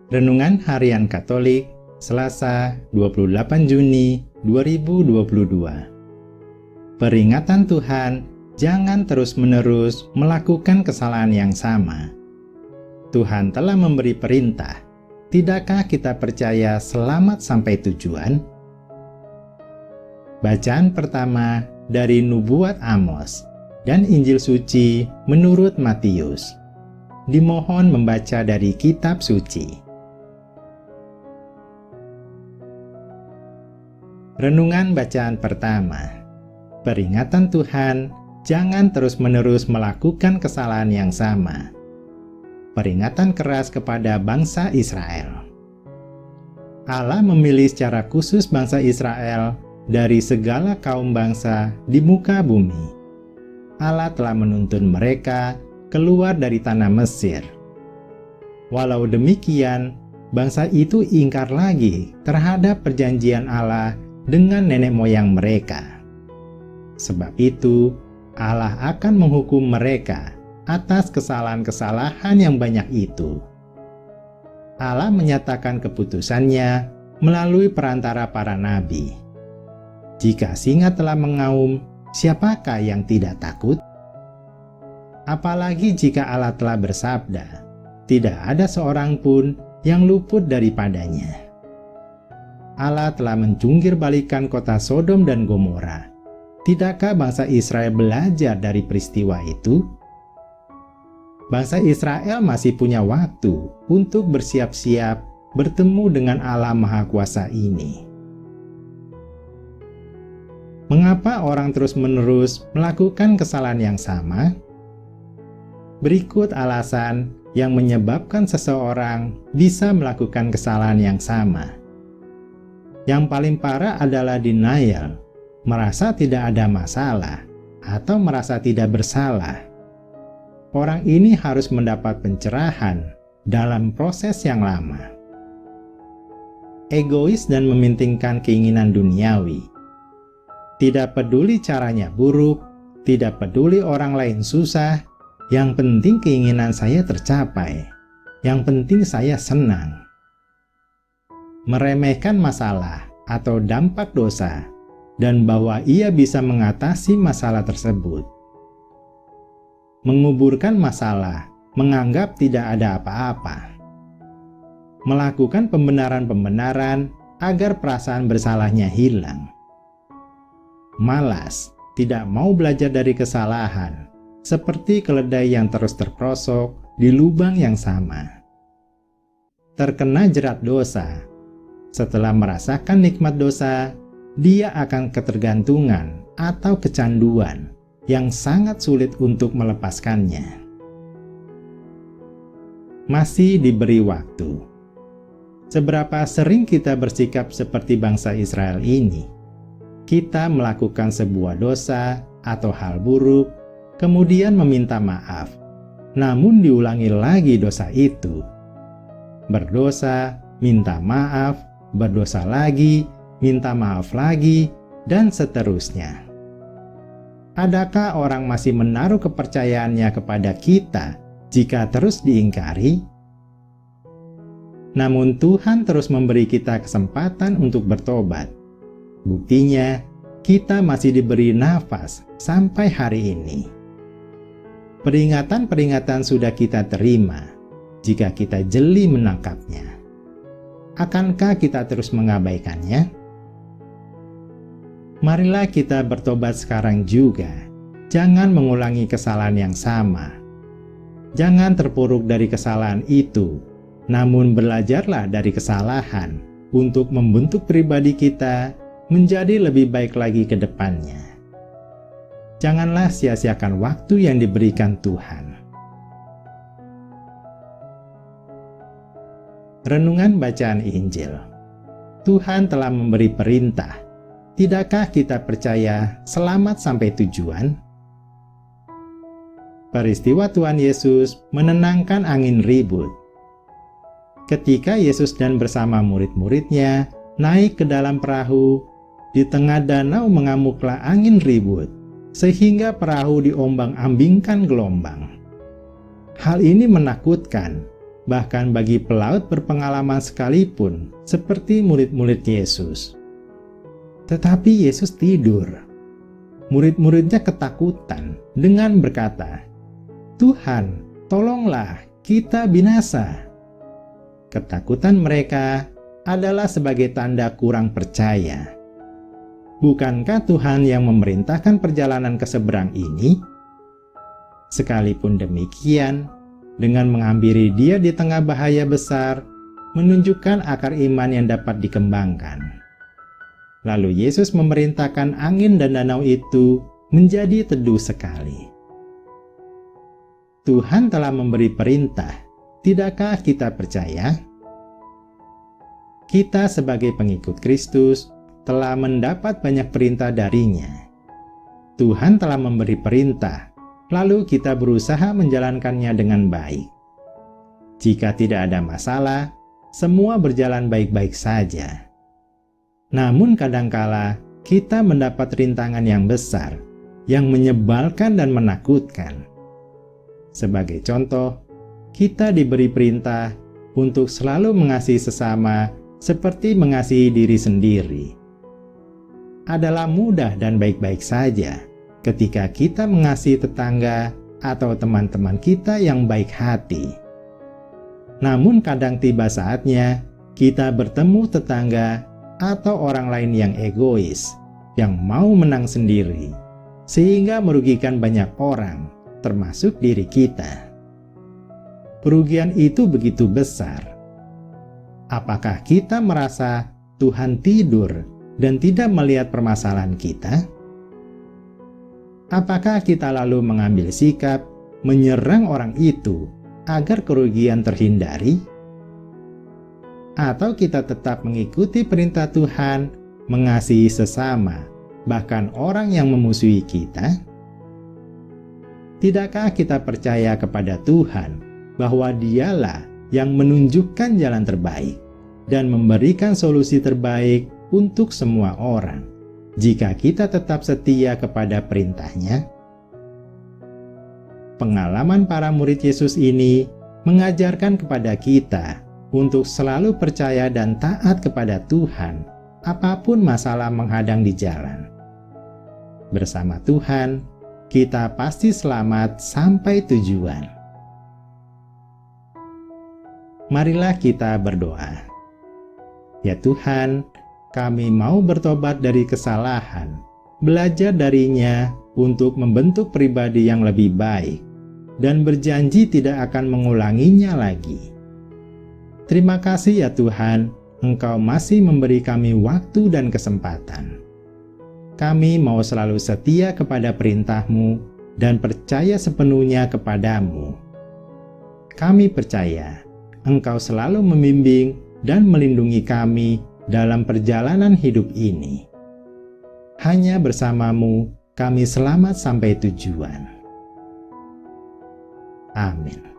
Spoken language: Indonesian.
Renungan Harian Katolik, Selasa, 28 Juni 2022. Peringatan Tuhan, jangan terus-menerus melakukan kesalahan yang sama. Tuhan telah memberi perintah, tidakkah kita percaya selamat sampai tujuan? Bacaan pertama dari Nubuat Amos dan Injil Suci menurut Matius. Dimohon membaca dari kitab suci. Renungan bacaan pertama. Peringatan Tuhan, jangan terus-menerus melakukan kesalahan yang sama. Peringatan keras kepada bangsa Israel. Allah memilih secara khusus bangsa Israel dari segala kaum bangsa di muka bumi. Allah telah menuntun mereka keluar dari tanah Mesir. Walau demikian, bangsa itu ingkar lagi terhadap perjanjian Allah dengan nenek moyang mereka. Sebab itu, Allah akan menghukum mereka atas kesalahan-kesalahan yang banyak itu. Allah menyatakan keputusannya melalui perantara para nabi. Jika singa telah mengaum, siapakah yang tidak takut? Apalagi jika Allah telah bersabda, tidak ada seorang pun yang luput daripadanya. Allah telah mencungkir balikan kota Sodom dan Gomora. Tidakkah bangsa Israel belajar dari peristiwa itu? Bangsa Israel masih punya waktu untuk bersiap-siap bertemu dengan Allah Maha Kuasa ini. Mengapa orang terus-menerus melakukan kesalahan yang sama? Berikut alasan yang menyebabkan seseorang bisa melakukan kesalahan yang sama. Yang paling parah adalah denial, merasa tidak ada masalah, atau merasa tidak bersalah. Orang ini harus mendapat pencerahan dalam proses yang lama. Egois dan mementingkan keinginan duniawi. Tidak peduli caranya buruk, tidak peduli orang lain susah, yang penting keinginan saya tercapai, yang penting saya senang. Meremehkan masalah atau dampak dosa, dan bahwa ia bisa mengatasi masalah tersebut. Menguburkan masalah, menganggap tidak ada apa-apa. Melakukan pembenaran-pembenaran agar perasaan bersalahnya hilang. Malas, tidak mau belajar dari kesalahan, seperti keledai yang terus terperosok di lubang yang sama. Terkena jerat dosa. Setelah merasakan nikmat dosa, dia akan ketergantungan atau kecanduan yang sangat sulit untuk melepaskannya. Masih diberi waktu. Seberapa sering kita bersikap seperti bangsa Israel ini? Kita melakukan sebuah dosa atau hal buruk, kemudian meminta maaf, namun diulangi lagi dosa itu. Berdosa, minta maaf, berdosa lagi, minta maaf lagi, dan seterusnya. Adakah orang masih menaruh kepercayaannya kepada kita jika terus diingkari? Namun Tuhan terus memberi kita kesempatan untuk bertobat. Buktinya, kita masih diberi nafas sampai hari ini. Peringatan-peringatan sudah kita terima jika kita jeli menangkapnya. Akankah kita terus mengabaikannya? Marilah kita bertobat sekarang juga. Jangan mengulangi kesalahan yang sama. Jangan terpuruk dari kesalahan itu, namun belajarlah dari kesalahan untuk membentuk pribadi kita menjadi lebih baik lagi ke depannya. Janganlah sia-siakan waktu yang diberikan Tuhan. Renungan bacaan Injil. Tuhan telah memberi perintah. Tidakkah kita percaya selamat sampai tujuan? Peristiwa Tuhan Yesus menenangkan angin ribut. Ketika Yesus dan bersama murid-muridnya naik ke dalam perahu, di tengah danau mengamuklah angin ribut, sehingga perahu diombang-ambingkan gelombang. Hal ini menakutkan, bahkan bagi pelaut berpengalaman sekalipun, seperti murid-murid Yesus. Tetapi Yesus tidur. Murid-muridnya ketakutan dengan berkata, "Tuhan, tolonglah, kita binasa." Ketakutan mereka adalah sebagai tanda kurang percaya. Bukankah Tuhan yang memerintahkan perjalanan ke seberang ini? Sekalipun demikian, dengan menghampiri Dia di tengah bahaya besar, menunjukkan akar iman yang dapat dikembangkan. Lalu Yesus memerintahkan angin dan danau itu menjadi teduh sekali. Tuhan telah memberi perintah, tidakkah kita percaya? Kita sebagai pengikut Kristus telah mendapat banyak perintah darinya. Tuhan telah memberi perintah, lalu kita berusaha menjalankannya dengan baik. Jika tidak ada masalah, semua berjalan baik-baik saja. Namun kadangkala kita mendapat rintangan yang besar, yang menyebalkan dan menakutkan. Sebagai contoh, kita diberi perintah untuk selalu mengasihi sesama seperti mengasihi diri sendiri. Adalah mudah dan baik-baik saja ketika kita mengasihi tetangga atau teman-teman kita yang baik hati. Namun kadang tiba saatnya kita bertemu tetangga atau orang lain yang egois, yang mau menang sendiri, sehingga merugikan banyak orang, termasuk diri kita. Kerugian itu begitu besar. Apakah kita merasa Tuhan tidur dan tidak melihat permasalahan kita? Apakah kita lalu mengambil sikap menyerang orang itu agar kerugian terhindari? Atau kita tetap mengikuti perintah Tuhan, mengasihi sesama, bahkan orang yang memusuhi kita? Tidakkah kita percaya kepada Tuhan bahwa Dialah yang menunjukkan jalan terbaik dan memberikan solusi terbaik untuk semua orang, jika kita tetap setia kepada perintah-Nya? Pengalaman para murid Yesus ini mengajarkan kepada kita untuk selalu percaya dan taat kepada Tuhan, apapun masalah menghadang di jalan. Bersama Tuhan, kita pasti selamat sampai tujuan. Marilah kita berdoa. Ya Tuhan, kami mau bertobat dari kesalahan, belajar darinya untuk membentuk pribadi yang lebih baik, dan berjanji tidak akan mengulanginya lagi. Terima kasih ya Tuhan, Engkau masih memberi kami waktu dan kesempatan. Kami mau selalu setia kepada perintah-Mu dan percaya sepenuhnya kepadamu. Kami percaya Engkau selalu membimbing dan melindungi kami dalam perjalanan hidup ini. Hanya bersama-Mu kami selamat sampai tujuan. Amin.